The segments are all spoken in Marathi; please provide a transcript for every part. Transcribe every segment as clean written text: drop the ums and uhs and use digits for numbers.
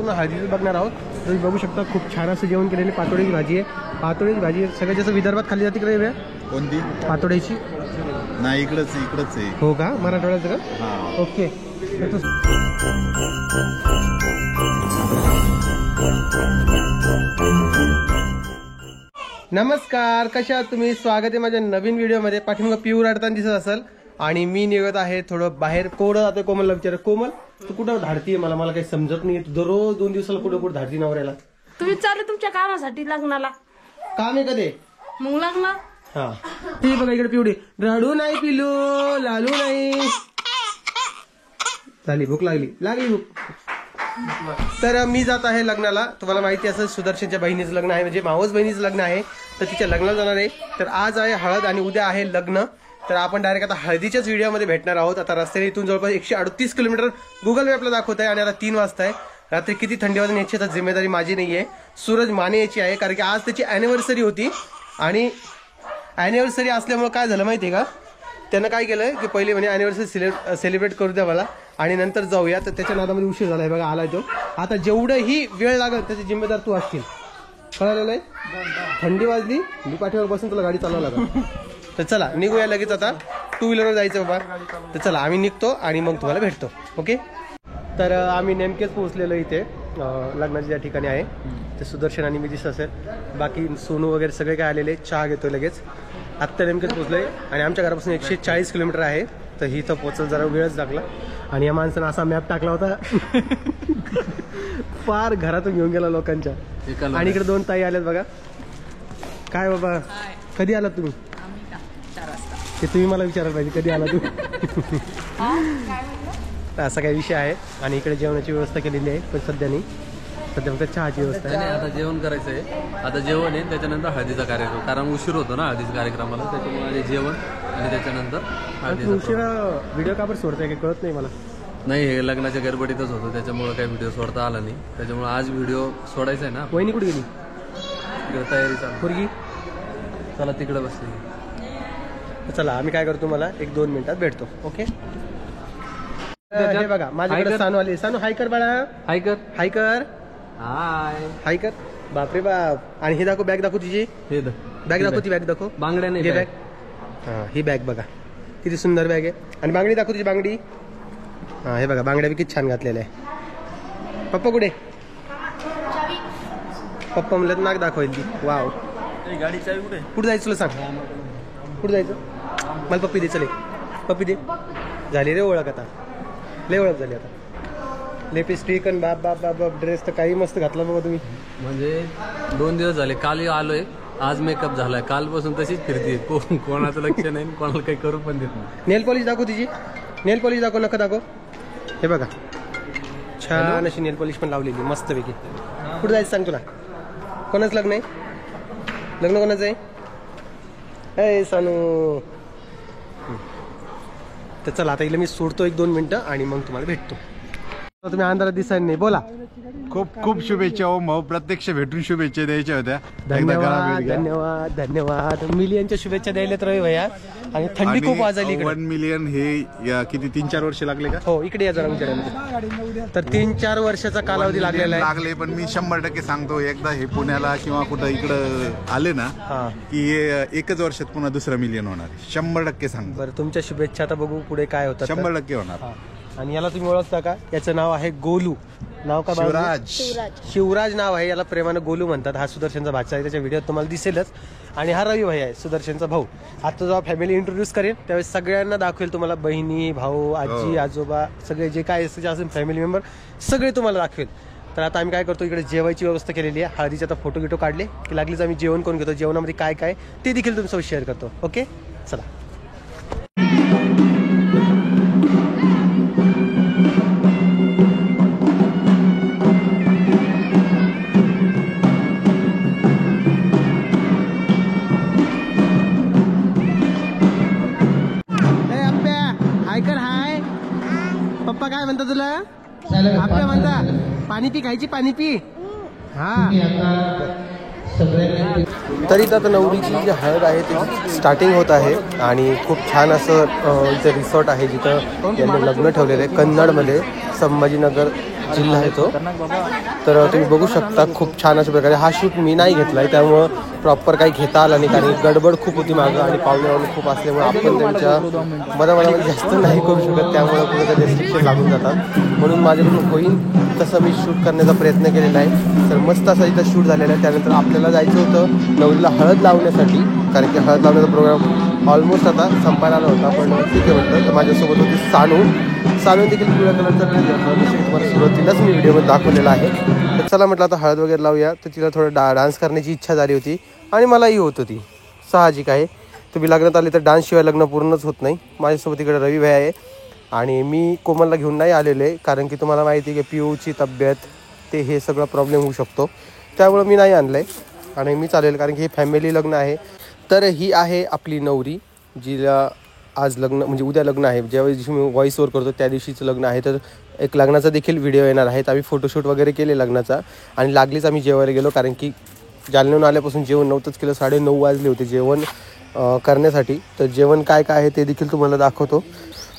पूर्ण हळदीचं बघणार आहोत. तुम्ही बघू शकता खूप छान असं जेवण केलेली पातोळीची भाजी आहे. पातोळीची भाजी सगळ्यात जास्त विदर्भात खाल्ली जाते इकडे. कोणती? पातोळीची नाही, इकडंच आहे. हो का? मराठवाड्याचं का? ओके. नमस्कार, कशा आहात तुम्ही? स्वागत आहे माझ्या नवीन व्हिडिओमध्ये. पाठीमागं पिऊ रडताना दिसत असेल आणि मी निघत आहे थोडं बाहेर. कोरडं जातोय. कोमलला विचार, कोमल तू कुठं धाडतीये? मला काही समजत नाही. तू दररोज 2 दिवसाला कुठं धाडती नवऱ्याला. तुम्ही चालले तुमच्या कामासाठी लग्नाला. काम आहे कधी मग लग्न? हा ती बघा इकडे पिवडी. रडू नाही पिलू, लालू नाही. झाली भूक लागली भूक. तर मी जात आहे लग्नाला. तुम्हाला माहिती असेल सुदर्शनच्या बहिणीचं लग्न आहे, म्हणजे मावस बहिणीचं लग्न आहे. तर तिच्या लग्नाला जाणार आहे. तर आज आहे हळद आणि उद्या आहे लग्न. तर आपण डायरेक्ट आता हळदीच्याच व्हिडिओमध्ये भेटणार आहोत. आता रस्त्याने इथून जवळपास 138 किलोमीटर गुगल मॅपला दाखवत आहे आणि आता 3 वाजता आहे. रात्री किती थंडी वाजून याची आता जिम्मेदारी माझी नाही आहे, सूरज माने याची आहे. कारण की आज त्याची अॅनिव्हर्सरी होती आणि अॅनिव्हर्सरी असल्यामुळे काय झालं माहिती आहे का, त्यानं काय केलं की पहिले म्हणजे अॅनिव्हर्सरी सेलिब्रेट करू द्या मला आणि नंतर जाऊया. तर त्याच्या नादामध्ये उशीर झाला आहे बघा, आला तो. आता जेवढंही वेळ लागेल त्याची जिम्मेदार तू असतील, कळालं नाही? थंडी वाजली, मी पाठीवर बसून तुला गाडी चालवायला लागेल. तर चला निघूया लगेच. आता 2 व्हीलरवर जायचं बाबा. तर चला आम्ही निघतो आणि मग तुम्हाला भेटतो. ओके. तर आम्ही नेमकेच पोहोचलेलो इथे लग्नाच्या ज्या ठिकाणी आहे. ते सुदर्शन आणि मी दिसत असेल, बाकी सोनू वगैरे सगळे काय आलेले. चहा घेतोय लगेच. आत्ता नेमकेच पोहोचलोय आणि आमच्या घरापासून 140 किलोमीटर आहे. तर इथं पोहोचायला जरा वेळच लागला आणि या माणसानं असा मॅप टाकला होता फार घरातून घेऊन गेला लोकांच्या. आणि इकडे 2 ताई आल्यात बघा. काय बाबा, कधी आलात तुम्ही? ते तुम्ही मला विचारायला पाहिजे, कधी आला तू? असा काही विषय आहे. आणि इकडे जेवणाची व्यवस्था केलेली आहे, पण सध्या फक्त चहाची व्यवस्था आहे. आता जेवण करायचं आहे. आता जेवण आहे, त्याच्यानंतर हळदीचा कार्यक्रम. कारण उशीर होतो ना हळदीच्या कार्यक्रमाला, त्याच्यामुळे जेवण आणि त्याच्यानंतर हळदीचा. उशिरा व्हिडिओ का बरं सोडताय काही कळत नाही मला. नाही, हे लग्नाच्या गडबडीतच होतो, त्याच्यामुळे काही व्हिडिओ सोडता आला नाही. त्याच्यामुळे आज व्हिडिओ सोडायचा आहे ना. वहिनी कुठे गेली? तिकडे तयारी चालू. पोरगी चला तिकडे बसली. चला आम्ही काय करतो, मला 1-2 मिनिटात भेटतो. ओके. हे बघा माझ्याकडे सानू आली. सानू हाय कर बाळा. हाय कर. हाय कर. हाय कर. बापरे बाप. आणि हे दाखव, बॅग दाखव तुझी. हे बॅग दाखव, ती बॅग दाखव. बांगड्या नाही बॅग. हा ही बॅग बघा किती सुंदर बॅग आहे. आणि बांगडी दाखव तुझी बांगडी. हा हे बघा बांगड्या बी किती छान घातलेल्या आहे. पप्पा कुठे? पप्पा म्हणलं नाक दाखवायची. वाव. गाडी चावी कुठे? कुठे जायचं तुला सांग? कुठे जायचं? मला पप्पी दे. चले पप्पी दे. झाली रे ओळख, आता लय ओळख झाली. आता लिपस्टिक आणि बाप बाप बाप बाप ड्रेस तर काही मस्त घातला बाबा तुम्ही. म्हणजे 2 दिवस झाले. काल आलोय, आज मेकअप झालाय. कालपासून तशीच फिरते. कोणाचं लक्ष नाही, कोणाला काही करू पण देत नाही. नेल पॉलिश दाखव तिची. नेल पॉलिश दाखव, नका दाखव. हे बघा छान अशी नेल पॉलिश पण लावलेली मस्तपैकी. कुठं जायचं सांग तुला? कोणाच लग्न आहे? लग्न कोणाचं आहे? ए सानू. तर चला आता इला मी सोडतो 1-2 मिनिटं आणि मग तुम्हाला भेटतो. तुम्ही अंधारात दिसायला नाही. बोला. खूप खूप शुभेच्छा हो भाऊ. प्रत्यक्ष भेटून शुभेच्छा द्यायच्या होत्या. धन्यवाद धन्यवाद धन्यवाद. मिलियनच्या शुभेच्छा द्यायला तर भैया. आणि थंडी खूप वाजली. 1 मिलियन हे किती 3-4 वर्ष लागले का? हो इकडे या जरा विचारायला. तर 3-4 वर्षाचा कालावधी लागलेला आहे. लागले, पण मी 100% सांगतो, एकदा हे पुण्याला किंवा कुठं इकडं आले ना की 1च वर्षात पुन्हा 2 मिलियन होणार. 100% सांगतो. बरं तुमच्या शुभेच्छा. आता बघू पुढे काय होतं. 100% होणार. आणि याला तुम्ही ओळखता का? याचं नाव आहे गोलू. नाव का? शिवराज नाव आहे. याला प्रेमानं गोलू म्हणतात. हा सुदर्शनचा भाचा आहे, त्याच्या व्हिडिओत तुम्हाला दिसेलच. आणि हा रवी भाई आहे सुदर्शनचा भाऊ. आता जेव्हा फॅमिली इंट्रोड्यूस करेन त्यावेळेस सगळ्यांना दाखवेल तुम्हाला. बहिणी, भाऊ, आजी, आजोबा सगळे जे काय असेल फॅमिली मेंबर सगळे तुम्हाला दाखवेल. तर आता आम्ही काय करतो, इकडे जेवायची व्यवस्था केलेली आहे. हळदीचे आता फोटो काढले की लागलीच आम्ही जेवण करून घेतो. जेवणामध्ये काय काय ते देखील तुमच्यासोबत शेअर करतो. ओके चला. पप्पा काय म्हणता तुला? आपल्या म्हणता पाणी पी, खायची पाणी पी. हा तरी आता नवरीची जी हळद आहे त्याची स्टार्टिंग होत आहे आणि खूप छान असं इथं रिसॉर्ट आहे जिथं यांनी लग्न ठेवलेलं आहे. कन्नडमध्ये संभाजीनगर जिल्हा आहे तो. तर तुम्ही बघू शकता खूप छान अशा प्रकारे हा शूट मी नाही घेतलाय, त्यामुळं प्रॉपर काही घेता आला नाही, कारण गडबड खूप होती मागं आणि पाहुणे खूप असल्यामुळे आपण त्यांच्या मधामध्ये जास्त नाही करू शकत, त्यामुळे कुठेतरी रेस्ट्रिक्शन लागून जातात. म्हणून माझ्याकडून होईल तसं मी शूट करण्याचा प्रयत्न केलेला आहे. तर मस्त असा इथं शूट झालेला आहे. त्यानंतर आपल्याला जायचं होतं नवरीला हळद लावण्यासाठी, कारण की हळद लावण्याचा प्रोग्राम ऑलमोस्ट आता संपायला आला होता. पण ठीक आहे म्हटलं. तर माझ्यासोबत होती सानू देखील पिवळ्या कलरचा ड्रेस घातला, जसं तुम्हाला सुरुवातीलाच मी व्हिडिओमध्ये दाखवलेला आहे. तर चला म्हटलं आता हळद वगैरे लावूया. तर तिला थोडं डान्स करण्याची इच्छा झाली होती आणि मलाही होत होती, साहजिक आहे. तुम्ही लग्नात आले तर डान्सशिवाय लग्न पूर्णच होत नाही. माझ्यासोबत इकडे रवी भाई आहे आणि मी कोमलला घेऊन नाही आलेले आहे, कारण की तुम्हाला माहिती आहे की पिऊची तब्येत ते हे सगळं प्रॉब्लेम होऊ शकतो, त्यामुळं मी नाही आणलं आहे आणि मी चालेल, कारण की हे फॅमिली लग्न आहे. तर ही आहे आपली नवरी, जिला आज लग्न म्हणजे उद्या लग्न आहे. ज्यावेळी दिवशी मी व्हॉइस ओव्हर करतो त्या दिवशीचं लग्न आहे. तर एक लग्नाचा देखील व्हिडिओ येणार आहे. तर आम्ही फोटोशूट वगैरे केले लग्नाचा आणि लागलीच आम्ही जेवायला गेलो, कारण की जालन्याहून आल्यापासून जेवण नव्हतंच केलं. 9:30 वाजले होते जेवण करण्यासाठी. तर जेवण काय काय आहे ते देखील तुम्हाला दाखवतो.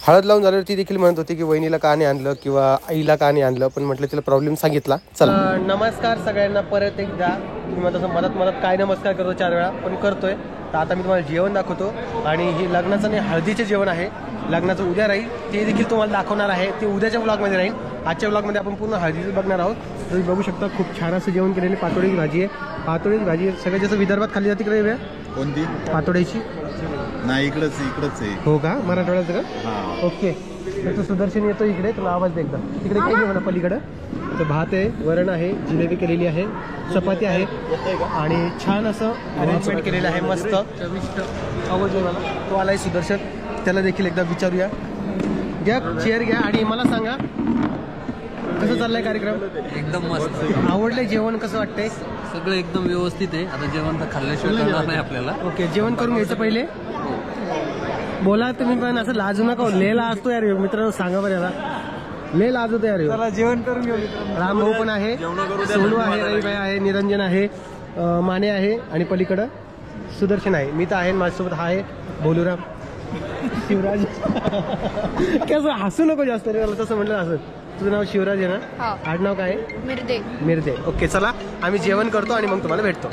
हळद लावून झाल्यावर ती देखील म्हणत होती की वहिनीला का नाही आणलं किंवा आईला का नाही आणलं, पण म्हटलं तिला प्रॉब्लेम सांगितला. चला, नमस्कार सगळ्यांना परत एकदा. तुम्ही तसं मदत काय नमस्कार करतो 4 वेळा, पण करतोय. तर आता मी तुम्हाला जेवण दाखवतो आणि हे लग्नाचं नाही हळदीचे जेवण आहे. लग्नाचं उद्या राहील, ते देखील तुम्हाला दाखवणार आहे. ते उद्याच्या व्लॉगमध्ये राहील. आजच्या व्लॉगमध्ये आपण पूर्ण हळदीचं बघणार आहोत. तुम्ही बघू शकता खूप छान असं जेवण केलेली पातोळीची भाजी आहे. पातोळीची भाजी सगळ्यात जास्त विदर्भात खाल्ली जाते तिकडे. कोणती पातोळीची? नाही, इकडंच आहे. हो का, मराठवाड्याचं का? ओके. तर तो सुदर्शन येतो इकडे, तुला आवाज दे एकदा. तिकडे काही नाही मला पलीकडं. तर भात आहे, वरण आहे, जिलेबी केलेली आहे, चपाती आहे आणि छान असं अरेंजमेंट केलेलं आहे. मस्त आवाज आहे मला. तो आलाय सुदर्शन, त्याला देखील एकदा विचारूया. घ्या चेअर घ्या आणि मला सांगा कसं चाललंय कार्यक्रम? एकदम मस्त. आवडलंय जेवण? कसं वाटतंय? सगळं एकदम व्यवस्थित आहे. आता जेवण तर खाल्ल्याशिवाय करणार नाही आपल्याला. ओके, जेवण करून घ्यायचं पहिले. बोला तुम्ही, पण असं लाजू नका. लेला असतो यार मित्रांनो, सांगा बरं याला. लय लाजतो यार. चला जेवण करून घेऊ. राम भाऊ पण आहे, सोनू आहे, रविभाई आहे, निरंजन आहे, माने आहे आणि पलीकडं सुदर्शन आहे. मी तर आहे, माझ्यासोबत हा आहे भोलूराम, शिवराज. कसं हसू नको जास्त रे, तसं म्हटलं असं. तुझं नाव शिवराज आहे ना? आडनाव काय आहे? मिरदे. ओके, चला आम्ही जेवण करतो आणि मग तुम्हाला भेटतो.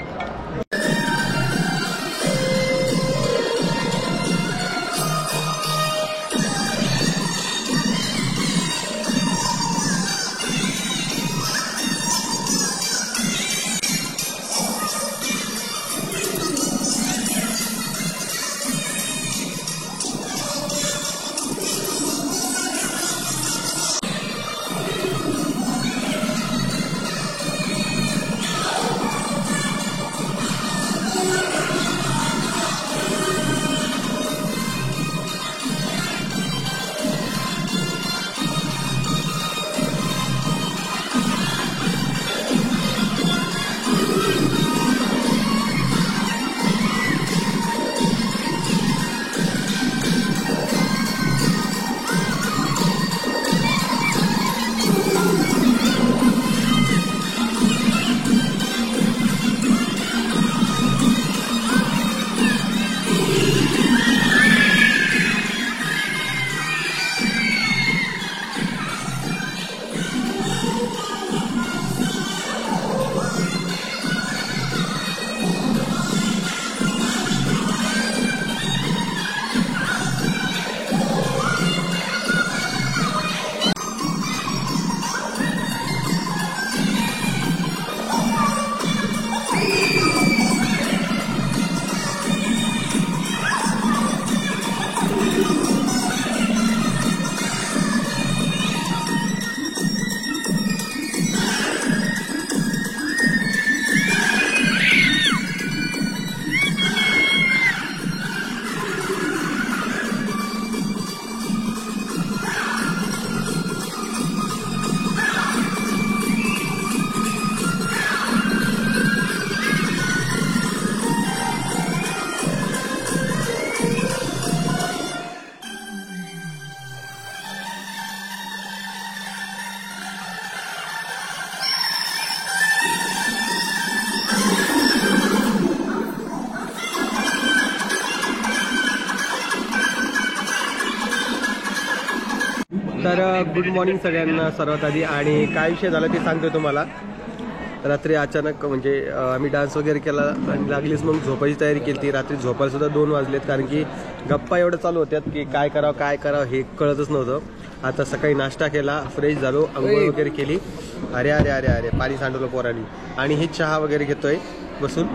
तर गुड मॉर्निंग सगळ्यांना सर्वात आधी. आणि काय विषय झाला ते सांगतो तुम्हाला. रात्री अचानक म्हणजे आम्ही डान्स वगैरे केला आणि लागलीच मग झोपायची तयारी केली ती. रात्री झोपायला सुद्धा 2 वाजलेत, कारण की गप्पा एवढं चालू होत्यात की काय करावं हे कळतच नव्हतं. आता सकाळी नाश्ता केला, फ्रेश झालो, अंघोळ वगैरे केली. अरे अरे अरे अरे पाणी सांडवलं पोरांनी. आणि हे चहा वगैरे घेतोय बसून.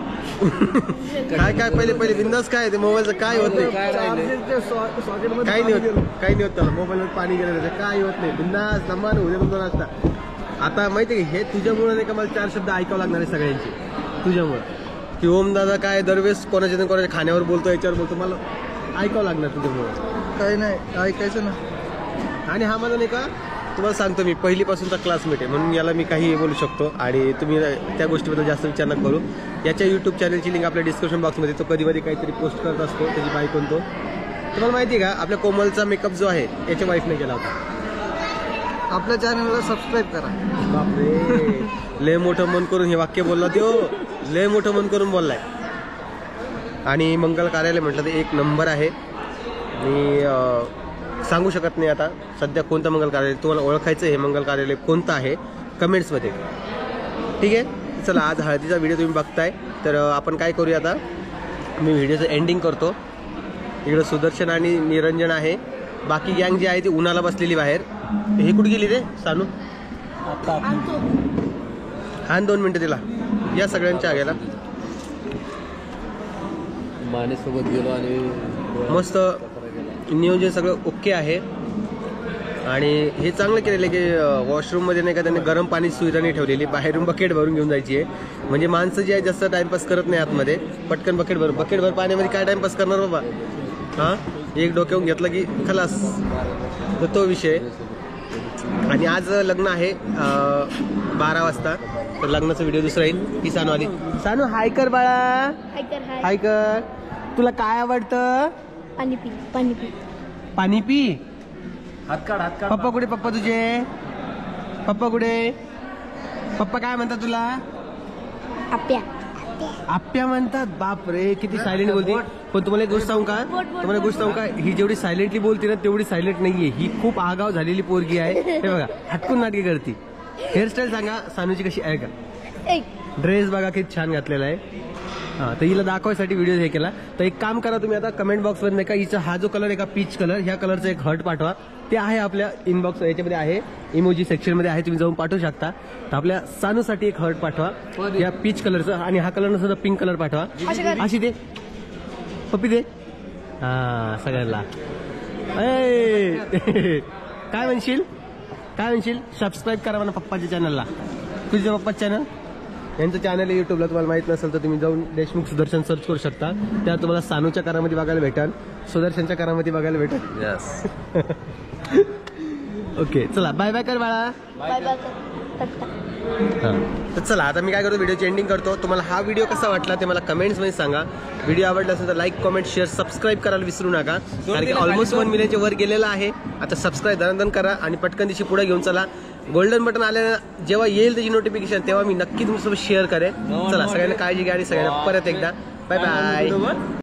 काय पहिले बिंदास काय ते मोबाईलचं काय होत नाही, काही नाही होत त्याला. मोबाईलवर पाणी गेलं काय होत नाही. बिंदास दमान उद्या तुमचा नाश्ता. आता माहिती आहे हे तुझ्यामुळे नाही का मला 4 शब्द ऐकावं लागणार आहे सगळ्यांची तुझ्यामुळे. की ओम दादा काय दरवेळेस कोणाच्या खाण्यावर बोलतो, याच्यावर बोलतो, मला ऐकावं लागणार तुझ्यामुळे. काही नाही ऐकायचं ना. आणि हा माझा नाही का तुम्हाला सांगतो मी पहिलीपासूनचा क्लासमेट आहे, म्हणून याला मी काही बोलू शकतो. आणि तुम्ही त्या गोष्टीबद्दल जास्त विचार नका करू. याच्या यूट्यूब चॅनलची लिंक आपल्या डिस्क्रिप्शन बॉक्समध्ये. तो कधी काहीतरी पोस्ट करत असतो, त्याची बायकोन तो. तुम्हाला माहिती आहे का आपल्या कोमलचा मेकअप जो आहे याच्या वाईफने केला होता. आपल्या चॅनलला सबस्क्राईब करा. बापरे लय मोठं मन करून हे वाक्य बोलला तो, लय मोठं मन करून बोललाय. आणि मंगल कार्यालय म्हटलं तर 1 नंबर आहे. मी सांगू शकत नाही आता सध्या कोणतं मंगल कार्यालय. तुम्हाला ओळखायचं हे मंगल कार्यालय कोणतं आहे कमेंट्समध्ये, ठीक आहे. चला आज हळदीचा व्हिडिओ तुम्ही बघताय, तर आपण काय करूया आता, मी व्हिडिओचं एंडिंग करतो. इकडं सुदर्शन आणि निरंजन आहे, बाकी गँग जी आहे ती उन्हाला बसलेली बाहेर. हे कुठे गेली रे सानू? हान 2 मिनिटं तिला. या सगळ्यांच्या आग्याला मानेसोबत गेलो आणि मस्त नियोजन सगळं ओके आहे. आणि हे चांगलं केलेलं आहे की वॉशरूममध्ये नाही का त्यांनी गरम पाणी सुविधा नाही ठेवलेली, बाहेरून बकेट भरून घेऊन जायची आहे. म्हणजे माणसं जी आहे जास्त टाइमपास करत नाही आतमध्ये, पटकन बकेट भर पाण्यामध्ये काय टाइमपास करणार बाबा. हां एक डोक्यावरून घेतलं की खलास, तर तो विषय. आणि आज लग्न आहे 12 वाजता, तर लग्नाचा व्हिडिओ दुसरा येईल. ही सानू आली. सानू हाय कर बाळा, हाय कर. तुला काय आवडतं? पाणी पी. हात काढ. पप्पा कुठे? पप्पा तुझे पप्पा कुठे? पप्पा काय म्हणतात तुला? आप्या म्हणतात. बाप रे किती सायलेंट बोलते. पण तुम्हाला एक गोष्ट सांगू का, ही जेवढी सायलेंटली बोलते ना तेवढी सायलेंट नाहीये. ही खूप आगाव झालेली पोरगी आहे. हे बघा हटकून नाटके करते. हेअरस्टाईल सांगा सानूची कशी आहे का? ड्रेस बघा किती छान घातलेला आहे. हां तर हिला दाखवायसाठी व्हिडिओ हे केला. तर एक काम करा तुम्ही आता कमेंट बॉक्समध्ये नाही का हिचा हा जो कलर आहे का पीच कलर, ह्या कलरचा एक हर्ट पाठवा. ते आहे आपल्या इनबॉक्स याच्यामध्ये आहे, इमोजी सेक्शनमध्ये आहे, तुम्ही जाऊन पाठवू शकता. तर आपल्या सानूसाठी एक हर्ट पाठवा या पीच कलरचा. आणि हा कलर नसतो तर पिंक कलर पाठवा. अशी दे पप्पी दे. हां सगळ्यांना काय म्हणशील सबस्क्राईब करा म्हणा पप्पाच्या चॅनलला. तुझ्या पप्पाचं चॅनल, यांचं चॅनल आहे युट्यूबला. तुम्हाला माहित नसेल तर तुम्ही जाऊन देशमुख सुदर्शन सर्च करू शकता. त्या तुम्हाला सानूच्या कारामध्ये बघायला भेटेल, सुदर्शनच्या कारामध्ये बघायला भेटेल. यस. ओके चला बाय बाय कर बाळा. तर चला आता मी काय करतो व्हिडिओची एंडिंग करतो. तुम्हाला हा व्हिडिओ कसा वाटला ते मला कमेंट्समध्ये सांगा. व्हिडिओ आवडला असेल तर लाईक कमेंट शेअर सबस्क्राईब करायला विसरू नका, कारण की ऑलमोस्ट 1 मिलियनच्या वर गेलेला आहे. आता सबस्क्राईब धनाधन करा आणि पटकन दिवशी पुढे घेऊन चला. गोल्डन बटन आल्यानं जेव्हा येईल त्याची नोटिफिकेशन तेव्हा मी नक्की तुमच्यासोबत शेअर करेन. चला सगळ्यांना काळजी घ्या आणि सगळ्यांना परत एकदा बाय बाय.